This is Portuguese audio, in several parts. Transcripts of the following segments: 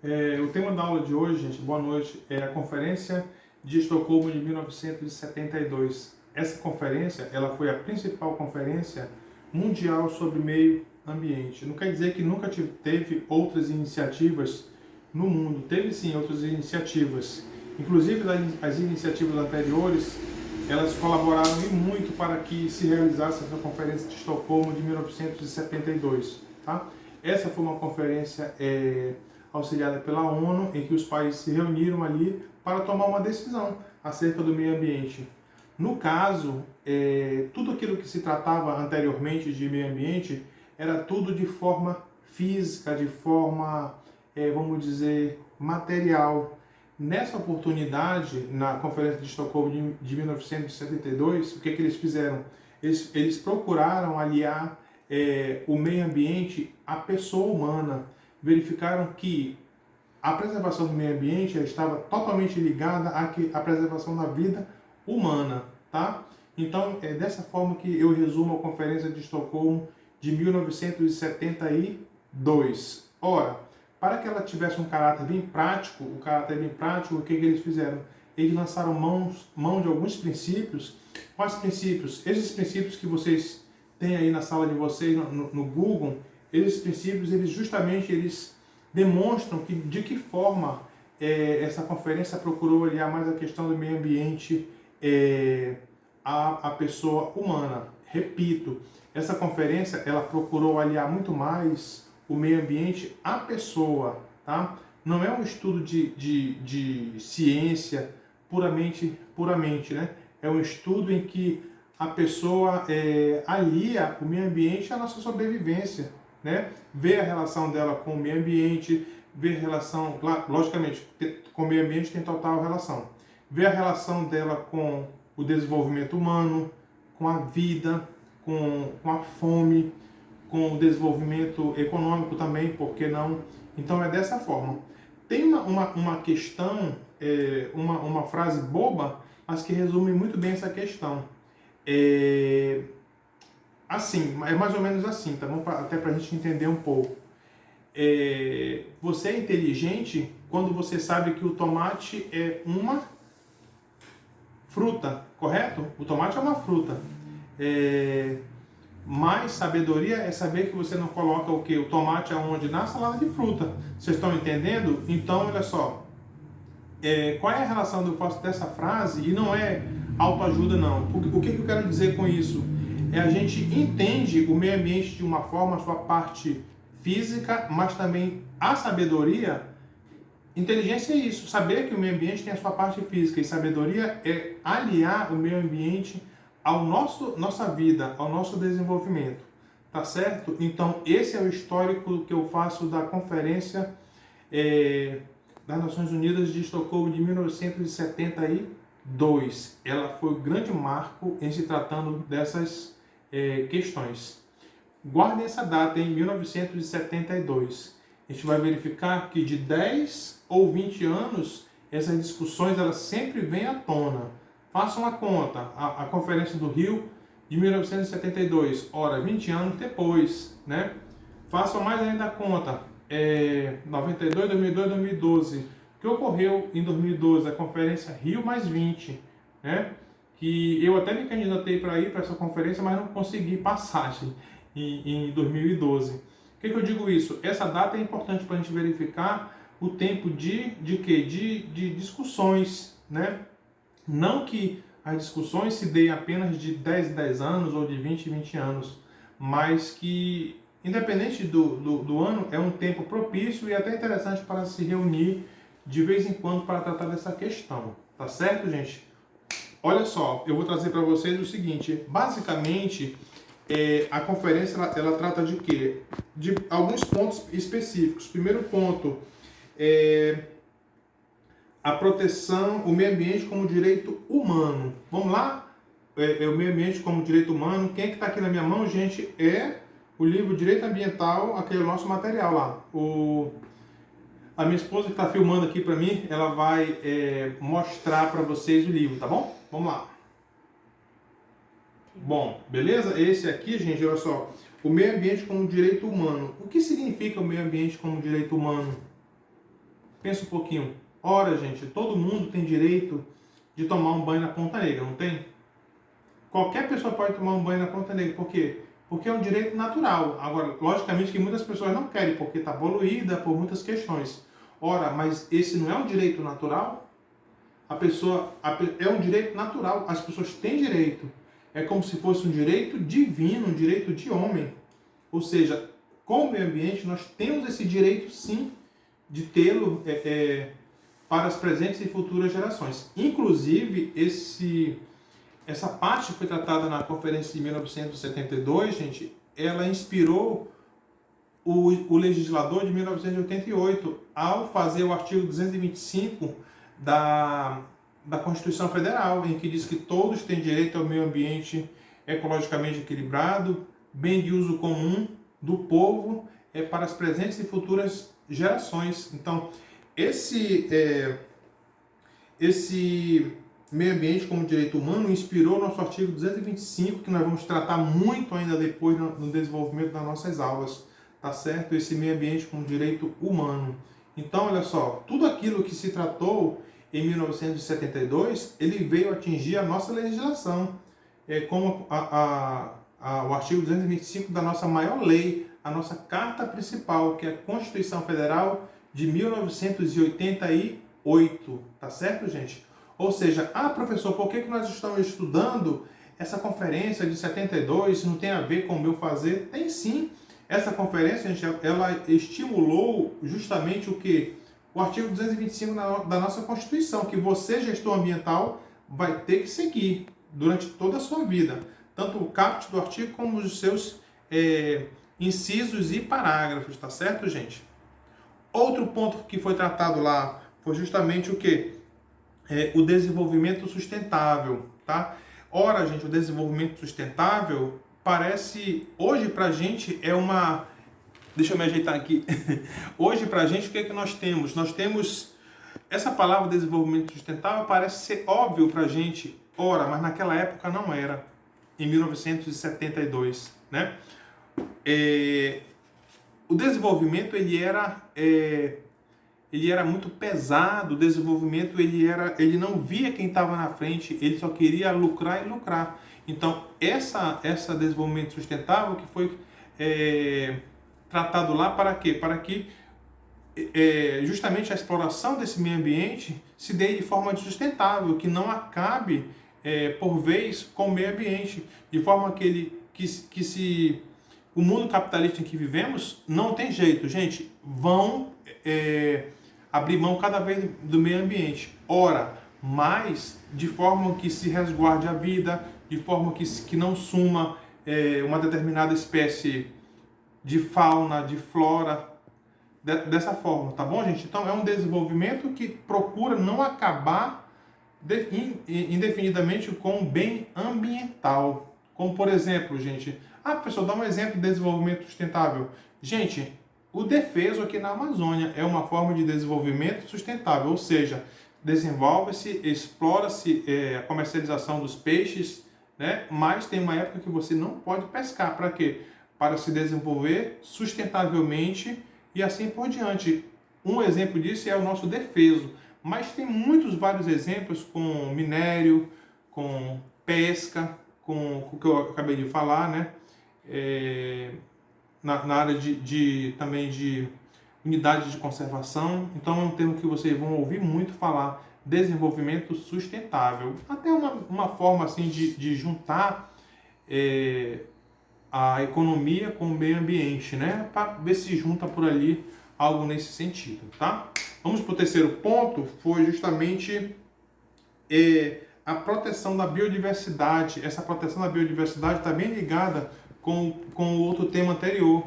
O tema da aula de hoje, gente, boa noite, é a Conferência de Estocolmo de 1972. Essa conferência, ela foi a principal conferência mundial sobre meio ambiente. Não quer dizer que nunca teve outras iniciativas no mundo. Teve sim outras iniciativas. Inclusive as iniciativas anteriores, elas colaboraram e muito para que se realizasse essa Conferência de Estocolmo de 1972. Tá? Essa foi uma conferência auxiliada pela ONU, em que os países se reuniram ali para tomar uma decisão acerca do meio ambiente. No caso, tudo aquilo que se tratava anteriormente de meio ambiente era tudo de forma física, de forma, vamos dizer, material. Nessa oportunidade, na Conferência de Estocolmo de 1972, o que eles fizeram? Eles procuraram aliar o meio ambiente à pessoa humana. Verificaram que a preservação do meio ambiente estava totalmente ligada à preservação da vida humana, tá? Então, é dessa forma que eu resumo a Conferência de Estocolmo de 1972. Ora, para que ela tivesse um caráter bem prático, o que eles fizeram? Eles lançaram mão de alguns princípios. Quais princípios? Esses princípios que vocês têm aí na sala de vocês, no Google, esses princípios, eles demonstram de que forma essa conferência procurou aliar mais a questão do meio ambiente à pessoa humana. Repito, essa conferência ela procurou aliar muito mais o meio ambiente à pessoa, tá? Não é um estudo de ciência puramente, né? É um estudo em que a pessoa alia o meio ambiente à nossa sobrevivência, né? Vê a relação dela com o meio ambiente, vê a relação, logicamente, com o meio ambiente tem total relação. Vê a relação dela com o desenvolvimento humano, com a vida, com a fome, com o desenvolvimento econômico também, por que não? Então é dessa forma. Tem uma questão, uma frase boba, mas que resume muito bem essa questão. Assim, é mais ou menos assim, tá bom? Até para a gente entender um pouco. Você é inteligente quando você sabe que o tomate é uma fruta, correto? O tomate é uma fruta. Mais sabedoria é saber que você não coloca o que? O tomate aonde? Na salada de fruta. Vocês estão entendendo? Então, olha só. Qual é a relação que eu faço dessa frase? E não é autoajuda, não. O que eu quero dizer com isso? A gente entende o meio ambiente de uma forma, a sua parte física, mas também a sabedoria. Inteligência é isso, saber que o meio ambiente tem a sua parte física, e sabedoria é aliar o meio ambiente ao nossa vida, ao nosso desenvolvimento, tá certo? Então, esse é o histórico que eu faço da Conferência das Nações Unidas de Estocolmo de 1972. Ela foi o grande marco em se tratando dessas questões. Guardem essa data, em 1972. A gente vai verificar que de 10 ou 20 anos, essas discussões elas sempre vêm à tona. Façam a conta, a Conferência do Rio de 1972, ora, 20 anos depois, né? Façam mais ainda a conta, 92, 2002, 2012. O que ocorreu em 2012? A Conferência Rio mais 20, né? Que eu até me candidatei para ir para essa conferência, mas não consegui passagem em 2012. O que eu digo isso? Essa data é importante para a gente verificar o tempo de quê? De discussões, né? Não que as discussões se deem apenas de 10 em 10 anos ou de 20 em 20 anos, mas que, independente do ano, é um tempo propício e até interessante para se reunir de vez em quando para tratar dessa questão. Tá certo, gente? Olha só, eu vou trazer para vocês o seguinte. Basicamente, a conferência ela trata de quê? De alguns pontos específicos. Primeiro ponto a proteção, o meio ambiente como direito humano. Vamos lá? O meio ambiente como direito humano. Quem é que está aqui na minha mão, gente? É o livro Direito Ambiental, aquele nosso material lá. A minha esposa que está filmando aqui para mim, ela vai mostrar para vocês o livro, tá bom? Vamos lá. Bom, beleza? Esse aqui, gente, olha só. O meio ambiente como direito humano. O que significa o meio ambiente como direito humano? Pensa um pouquinho. Ora, gente, todo mundo tem direito de tomar um banho na Ponta Negra, não tem? Qualquer pessoa pode tomar um banho na Ponta Negra. Por quê? Porque é um direito natural. Agora, logicamente que muitas pessoas não querem, porque está poluída por muitas questões. Ora, mas esse não é um direito natural? É um direito natural. As pessoas têm direito. É como se fosse um direito divino, um direito de homem. Ou seja, com o meio ambiente, nós temos esse direito, sim, de tê-lo para as presentes e futuras gerações. Inclusive, essa parte que foi tratada na conferência de 1972, gente, ela inspirou o legislador de 1988 ao fazer o artigo 225 da Constituição Federal, em que diz que todos têm direito ao meio ambiente ecologicamente equilibrado, bem de uso comum do povo para as presentes e futuras gerações. Então, esse meio ambiente como direito humano inspirou nosso artigo 225, que nós vamos tratar muito ainda depois no desenvolvimento das nossas aulas, tá certo? Esse meio ambiente como direito humano. Então, olha só, tudo aquilo que se tratou em 1972, ele veio atingir a nossa legislação, como o artigo 225 da nossa maior lei, a nossa carta principal, que é a Constituição Federal de 1988, tá certo, gente? Ou seja, professor, por que nós estamos estudando essa conferência de 72? Não tem a ver com o meu fazer? Tem sim. Essa conferência, gente, ela estimulou justamente o que? O artigo 225 da nossa Constituição, que você, gestor ambiental, vai ter que seguir durante toda a sua vida. Tanto o caput do artigo como os seus incisos e parágrafos, tá certo, gente? Outro ponto que foi tratado lá foi justamente o que? O desenvolvimento sustentável, tá? Ora, gente, o desenvolvimento sustentável parece, hoje pra gente é uma... Deixa eu me ajeitar aqui. Hoje pra gente, o que é que nós temos? Nós temos essa palavra desenvolvimento sustentável, parece ser óbvio pra gente, ora, mas naquela época não era, em 1972, né? O desenvolvimento, ele era muito pesado. O desenvolvimento, ele não via quem estava na frente, ele só queria lucrar e lucrar. Então, essa desenvolvimento sustentável que foi tratado lá para quê? Para que justamente a exploração desse meio ambiente se dê de forma sustentável, que não acabe por vez com o meio ambiente, de forma que o mundo capitalista em que vivemos não tem jeito, gente, vão abrir mão cada vez do meio ambiente. Ora, mas de forma que se resguarde a vida, de forma que não suma uma determinada espécie de fauna, de flora, dessa forma, tá bom, gente? Então é um desenvolvimento que procura não acabar indefinidamente com o bem ambiental. Como, por exemplo, gente, professor, dá um exemplo de desenvolvimento sustentável. Gente, o defeso aqui na Amazônia é uma forma de desenvolvimento sustentável, ou seja, desenvolve-se, explora-se a comercialização dos peixes, né? Mas tem uma época que você não pode pescar. Para quê? Para se desenvolver sustentavelmente e assim por diante. Um exemplo disso é o nosso defeso, mas tem vários exemplos com minério, com pesca, com o que eu acabei de falar, né? Na área também de unidades de conservação. Então é um termo que vocês vão ouvir muito falar, desenvolvimento sustentável. Até uma forma assim de juntar a economia com o meio ambiente, né? Para ver se junta por ali algo nesse sentido, tá? Vamos para o terceiro ponto, foi justamente a proteção da biodiversidade. Essa proteção da biodiversidade está bem ligada com o outro tema anterior,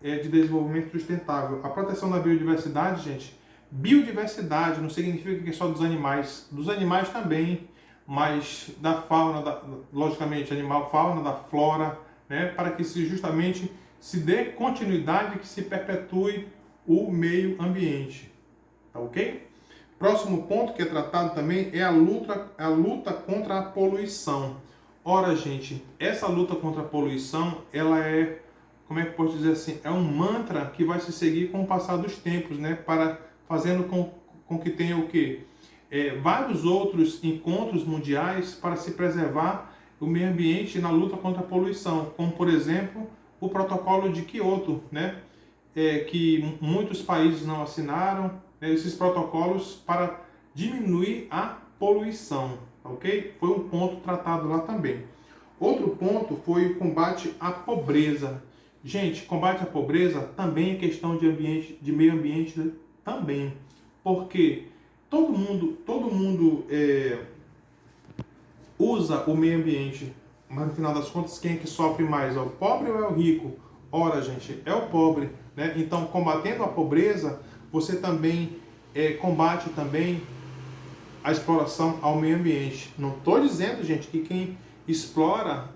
de desenvolvimento sustentável. A proteção da biodiversidade, gente, biodiversidade não significa que é só dos animais também, mas da fauna, logicamente, animal, fauna, da flora, né, para que justamente se dê continuidade, que se perpetue o meio ambiente. Tá ok? Próximo ponto que é tratado também é a luta contra a poluição. Ora, gente, essa luta contra a poluição, ela como é que eu posso dizer assim, é um mantra que vai se seguir com o passar dos tempos, né, para fazendo com que tenha o quê? Vários outros encontros mundiais para se preservar o meio ambiente na luta contra a poluição, como, por exemplo, o protocolo de Kyoto, né? Que muitos países não assinaram, né? Esses protocolos para diminuir a poluição, ok? Foi um ponto tratado lá também. Outro ponto foi o combate à pobreza. Gente, combate à pobreza também é questão de meio ambiente, né? Também, porque todo mundo usa o meio ambiente, mas no final das contas quem é que sofre mais? É o pobre ou é o rico? Ora, gente, é o pobre, né? Então, combatendo a pobreza, você também combate também a exploração ao meio ambiente. Não estou dizendo, gente, que quem explora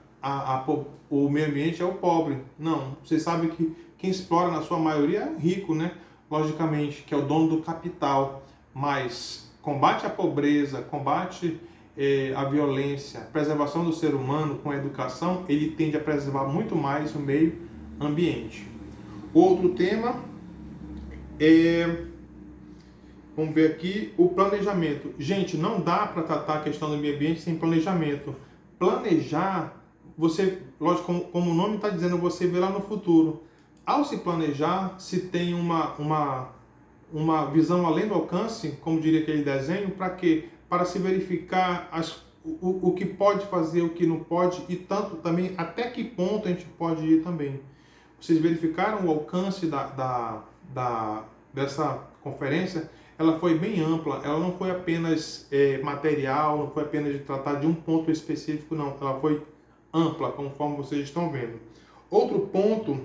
o meio ambiente é o pobre. Não, vocês sabem que quem explora na sua maioria é o rico, né? Logicamente, que é o dono do capital. Mas combate à pobreza, combate a violência, preservação do ser humano com a educação, ele tende a preservar muito mais o meio ambiente. Outro tema vamos ver aqui, o planejamento. Gente, não dá para tratar a questão do meio ambiente sem planejamento. Planejar, você, lógico, como o nome está dizendo, você vê lá no futuro. Ao se planejar, se tem uma visão além do alcance, como diria aquele desenho, para quê? Para se verificar o que pode fazer, o que não pode, e tanto também até que ponto a gente pode ir também. Vocês verificaram o alcance dessa conferência? Ela foi bem ampla, ela não foi apenas material, não foi apenas de tratar de um ponto específico, não. Ela foi ampla, conforme vocês estão vendo. Outro ponto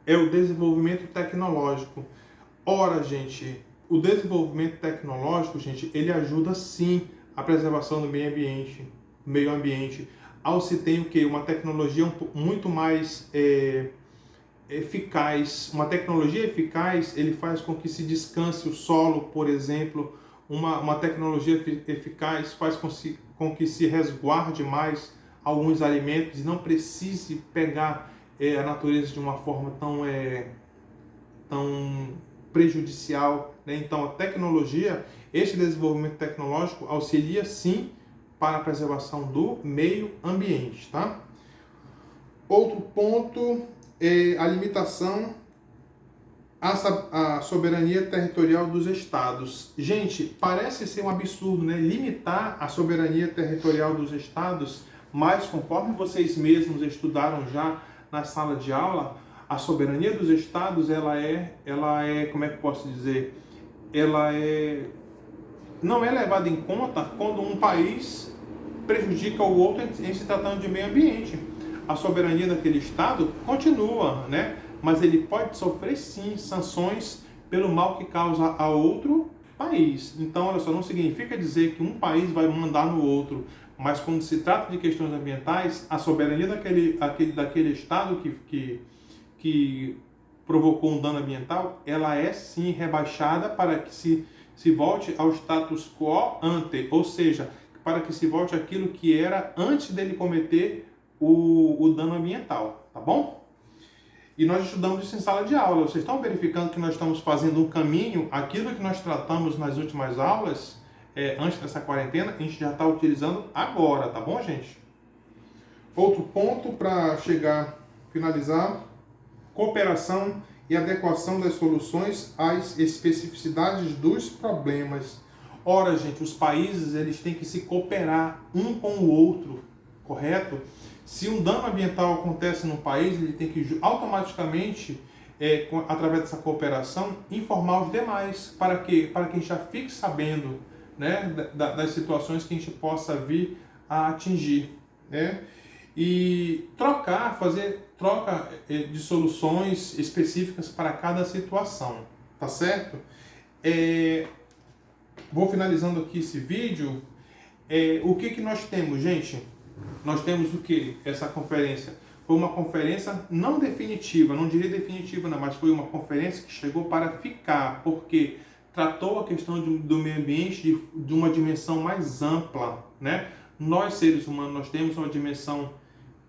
é o desenvolvimento tecnológico. Ora, gente, o desenvolvimento tecnológico, gente, ele ajuda sim a preservação do meio ambiente. Ao se tem o quê? Uma tecnologia muito mais eficaz. Uma tecnologia eficaz, ele faz com que se descanse o solo, por exemplo. Uma tecnologia eficaz faz com que se resguarde mais alguns alimentos e não precise pegar a natureza de uma forma tão prejudicial, né? Então, a tecnologia, esse desenvolvimento tecnológico auxilia sim para a preservação do meio ambiente, tá? Outro ponto é a limitação à soberania territorial dos estados. Gente, parece ser um absurdo, né? Limitar a soberania territorial dos estados, mas conforme vocês mesmos estudaram já na sala de aula, a soberania dos estados, ela é, como é que eu posso dizer? Não é levada em conta quando um país prejudica o outro em se tratando de meio ambiente. A soberania daquele estado continua, né? Mas ele pode sofrer sim sanções pelo mal que causa a outro país. Então, olha só, não significa dizer que um país vai mandar no outro, mas quando se trata de questões ambientais, a soberania daquele estado que provocou um dano ambiental, ela é sim rebaixada para que se volte ao status quo ante, ou seja, para que se volte àquilo que era antes dele cometer o dano ambiental, tá bom? E nós estudamos isso em sala de aula. Vocês estão verificando que nós estamos fazendo um caminho, aquilo que nós tratamos nas últimas aulas, antes dessa quarentena, a gente já está utilizando agora, tá bom, gente? Outro ponto para finalizar, cooperação e adequação das soluções às especificidades dos problemas. Ora, gente, os países eles têm que se cooperar um com o outro, correto? Se um dano ambiental acontece num país, ele tem que automaticamente, através dessa cooperação, informar os demais. Para quê? Para que a gente já fique sabendo, né, das situações que a gente possa vir a atingir, né? E fazer troca de soluções específicas para cada situação, tá certo? Vou finalizando aqui esse vídeo. O que nós temos, gente? Nós temos o que? Essa conferência foi uma conferência não definitiva, não diria definitiva não, mas foi uma conferência que chegou para ficar, porque tratou a questão do meio ambiente de uma dimensão mais ampla, né? Nós, seres humanos, nós temos uma dimensão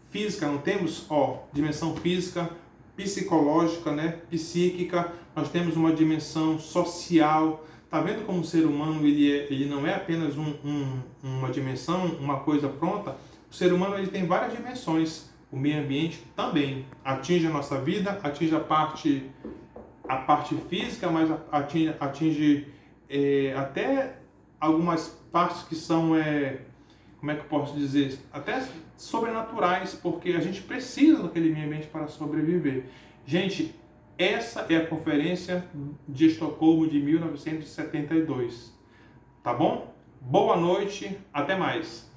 física, não temos? Dimensão física, psicológica, né? Psíquica, nós temos uma dimensão social. Tá vendo como o ser humano ele não é apenas uma dimensão, uma coisa pronta? O ser humano ele tem várias dimensões. O meio ambiente também atinge a nossa vida, atinge a parte física, mas atinge até algumas partes que são, como é que eu posso dizer, até sobrenaturais, porque a gente precisa daquele meio ambiente para sobreviver. Gente, essa é a Conferência de Estocolmo de 1972. Tá bom? Boa noite, até mais.